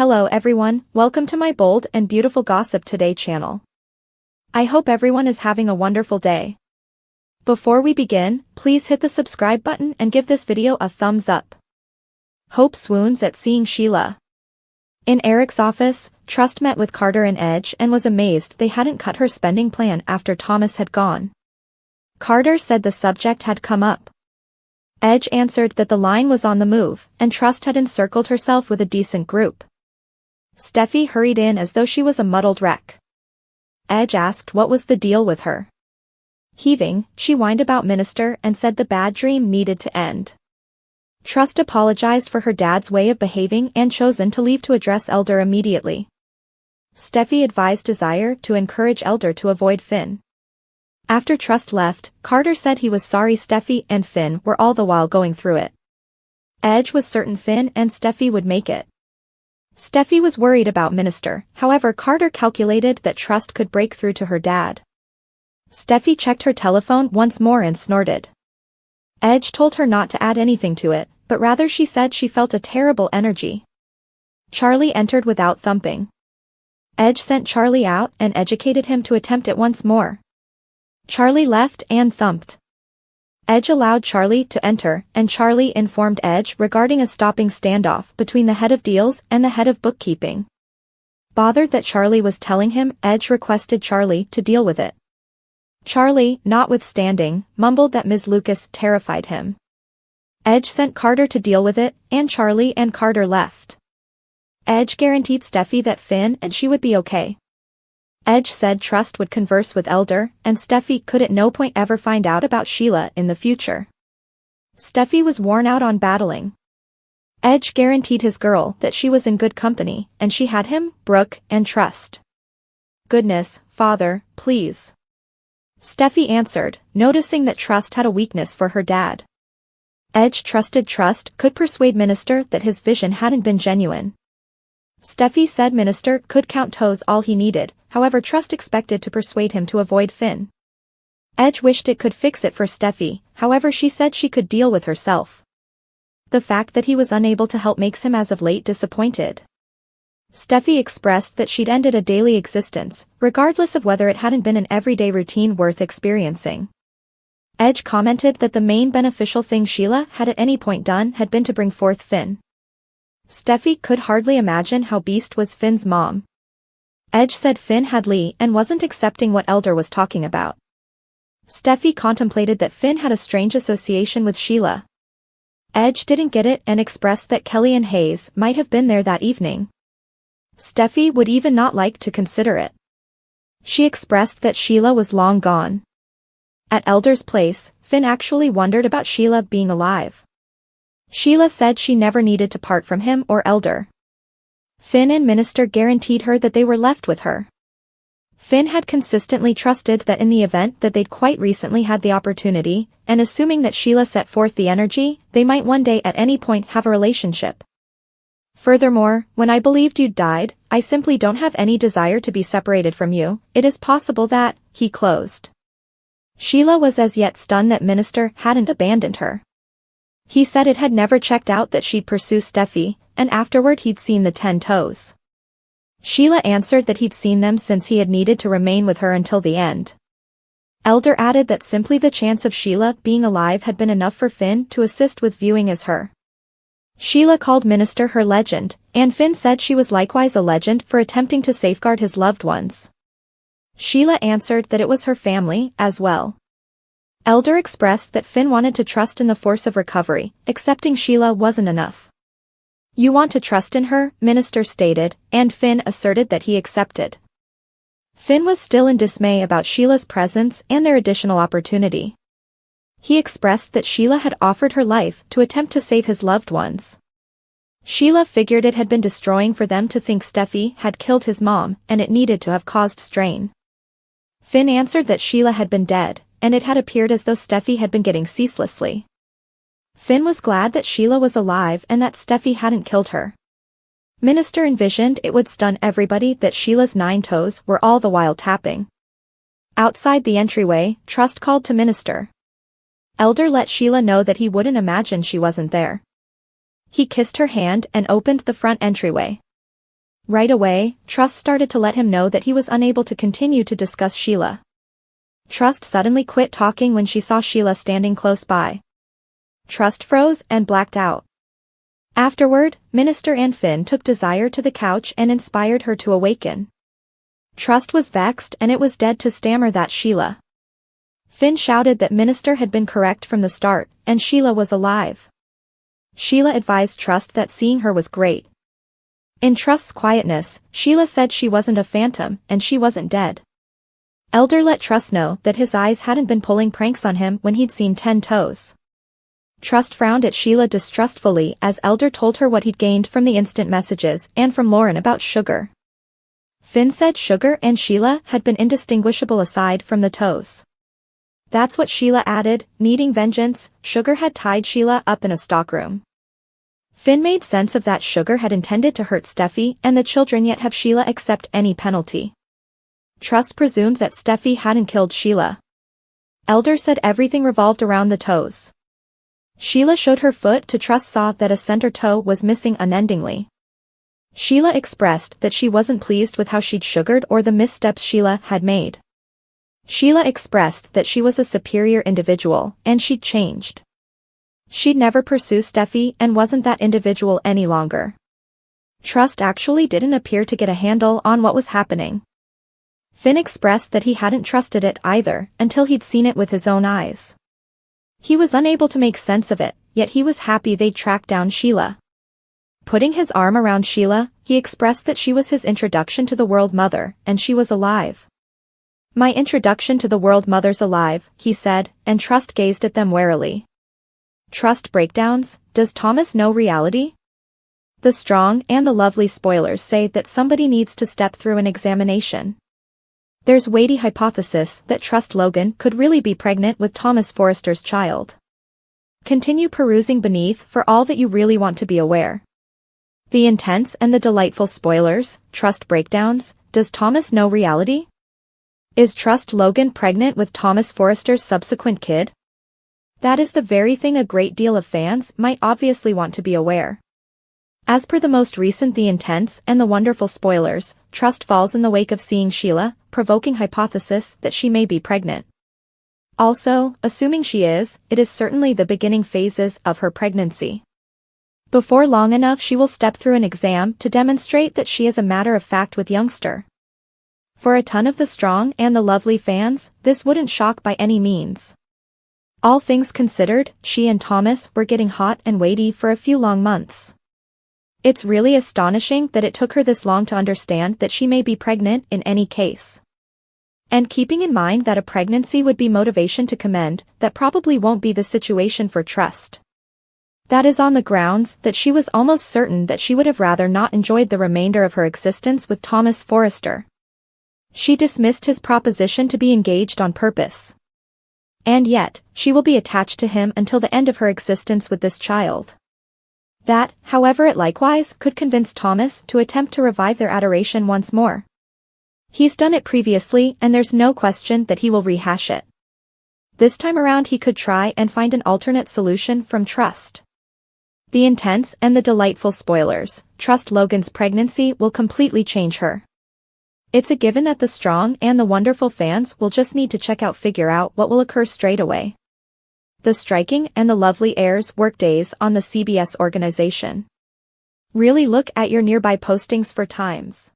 Hello everyone, welcome to my bold and beautiful Gossip Today channel. I hope everyone is having a wonderful day. Before we begin, please hit the subscribe button and give this video a thumbs up. Hope swoons at seeing Sheila. In Eric's office, Trust met with Carter and Edge and was amazed they hadn't cut her spending plan after Thomas had gone. Carter said the subject had come up. Edge answered that the line was on the move, and Trust had encircled herself with a decent group. Steffi hurried in as though she was a muddled wreck. Edge asked what was the deal with her. Heaving, she whined about Sinister and said the bad dream needed to end. Trust apologized for her dad's way of behaving and chosen to leave to address Elder immediately. Steffi advised Desire to encourage Elder to avoid Finn. After Trust left, Carter said he was sorry Steffi and Finn were all the while going through it. Edge was certain Finn and Steffi would make it. Steffi was worried about Sinister, however Carter calculated that Trust could break through to her dad. Steffi checked her telephone once more and snorted. Edge told her not to add anything to it, but rather she said she felt a terrible energy. Charlie entered without thumping. Edge sent Charlie out and educated him to attempt it once more. Charlie left and thumped. Edge allowed Charlie to enter, and Charlie informed Edge regarding a stopping standoff between the head of deals and the head of bookkeeping. Bothered that Charlie was telling him, Edge requested Charlie to deal with it. Charlie, notwithstanding, mumbled that Ms. Lucas terrified him. Edge sent Carter to deal with it, and Charlie and Carter left. Edge guaranteed Steffi that Finn and she would be okay. Edge said Trust would converse with Elder, and Steffi could at no point ever find out about Sheila in the future. Steffi was worn out on battling. Edge guaranteed his girl that she was in good company, and she had him, Brooke, and Trust. Goodness, Father, please. Steffi answered, noticing that Trust had a weakness for her dad. Edge trusted Trust could persuade Sinister that his vision hadn't been genuine. Steffi said Sinister could count toes all he needed, however Trust expected to persuade him to avoid Finn. Edge wished it could fix it for Steffi, however she said she could deal with herself. The fact that he was unable to help makes him as of late disappointed. Steffi expressed that she'd ended a daily existence, regardless of whether it hadn't been an everyday routine worth experiencing. Edge commented that the main beneficial thing Sheila had at any point done had been to bring forth Finn. Steffi could hardly imagine how Beast was Finn's mom. Edge said Finn had Lee and wasn't accepting what Elder was talking about. Steffi contemplated that Finn had a strange association with Sheila. Edge didn't get it and expressed that Kelly and Hayes might have been there that evening. Steffi would even not like to consider it. She expressed that Sheila was long gone. At Elder's place, Finn actually wondered about Sheila being alive. Sheila said she never needed to part from him or Elder. Finn and Sinister guaranteed her that they were left with her. Finn had consistently trusted that in the event that they'd quite recently had the opportunity, and assuming that Sheila set forth the energy, they might one day at any point have a relationship. Furthermore, when I believed you'd died, I simply don't have any desire to be separated from you. It is possible that, he closed. Sheila was as yet stunned that Sinister hadn't abandoned her. He said it had never checked out that she'd pursue Steffi, and afterward he'd seen the 10 toes. Sheila answered that he'd seen them since he had needed to remain with her until the end. Elder added that simply the chance of Sheila being alive had been enough for Finn to assist with viewing as her. Sheila called Sinister her legend, and Finn said she was likewise a legend for attempting to safeguard his loved ones. Sheila answered that it was her family, as well. Elder expressed that Finn wanted to trust in the force of recovery, accepting Sheila wasn't enough. You want to trust in her, Sinister stated, and Finn asserted that he accepted. Finn was still in dismay about Sheila's presence and their additional opportunity. He expressed that Sheila had offered her life to attempt to save his loved ones. Sheila figured it had been destroying for them to think Steffi had killed his mom, and it needed to have caused strain. Finn answered that Sheila had been dead, and it had appeared as though Steffi had been getting ceaselessly. Finn was glad that Sheila was alive and that Steffi hadn't killed her. Sinister envisioned it would stun everybody that Sheila's 9 toes were all the while tapping. Outside the entryway, Trust called to Sinister. Elder let Sheila know that he wouldn't imagine she wasn't there. He kissed her hand and opened the front entryway. Right away, Trust started to let him know that he was unable to continue to discuss Sheila. Trust suddenly quit talking when she saw Sheila standing close by. Trust froze and blacked out. Afterward, Sinister and Finn took Desire to the couch and inspired her to awaken. Trust was vexed and it was dead to stammer that Sheila. Finn shouted that Sinister had been correct from the start, and Sheila was alive. Sheila advised Trust that seeing her was great. In Trust's quietness, Sheila said she wasn't a phantom and she wasn't dead. Elder let Trust know that his eyes hadn't been pulling pranks on him when he'd seen 10 toes. Trust frowned at Sheila distrustfully as Elder told her what he'd gained from the instant messages and from Lauren about Sugar. Finn said Sugar and Sheila had been indistinguishable aside from the toes. That's what Sheila added, needing vengeance. Sugar had tied Sheila up in a stockroom. Finn made sense of that. Sugar had intended to hurt Steffi and the children, yet have Sheila accept any penalty. Trust presumed that Steffi hadn't killed Sheila. Elder said everything revolved around the toes. Sheila showed her foot to Trust, saw that a center toe was missing unendingly. Sheila expressed that she wasn't pleased with how she'd sugared or the missteps Sheila had made. Sheila expressed that she was a superior individual, and she'd changed. She'd never pursue Steffi and wasn't that individual any longer. Trust actually didn't appear to get a handle on what was happening. Finn expressed that he hadn't trusted it either until he'd seen it with his own eyes. He was unable to make sense of it, yet he was happy they'd tracked down Sheila. Putting his arm around Sheila, he expressed that she was his introduction to the World Mother, and she was alive. "My introduction to the World Mother's alive," he said, and Trust gazed at them warily. Trust breakdowns. Does Thomas know reality? The strong and the lovely spoilers say that somebody needs to step through an examination. There's weighty hypothesis that Trust Logan could really be pregnant with Thomas Forrester's child. Continue perusing beneath for all that you really want to be aware. The intense and the delightful spoilers. Trust breakdowns. Does Thomas know reality? Is Trust Logan pregnant with Thomas Forrester's subsequent kid? That is the very thing a great deal of fans might obviously want to be aware. As per the most recent The Intense and the Wonderful spoilers, Trust falls in the wake of seeing Sheila, provoking hypothesis that she may be pregnant. Also, assuming she is, it is certainly the beginning phases of her pregnancy. Before long enough she will step through an exam to demonstrate that she is a matter of fact with youngster. For a ton of the strong and the lovely fans, this wouldn't shock by any means. All things considered, she and Thomas were getting hot and weighty for a few long months. It's really astonishing that it took her this long to understand that she may be pregnant in any case. And keeping in mind that a pregnancy would be motivation to commend, that probably won't be the situation for Trust. That is on the grounds that she was almost certain that she would have rather not enjoyed the remainder of her existence with Thomas Forrester. She dismissed his proposition to be engaged on purpose. And yet, she will be attached to him until the end of her existence with this child. That, however, it likewise could convince Thomas to attempt to revive their adoration once more. He's done it previously and there's no question that he will rehash it. This time around he could try and find an alternate solution from Trust. The intense and the delightful spoilers. Trust Logan's pregnancy will completely change her. It's a given that the strong and the wonderful fans will just need to figure out what will occur straight away. The striking and the lovely airs workdays on the CBS organization. Really look at your nearby postings for times.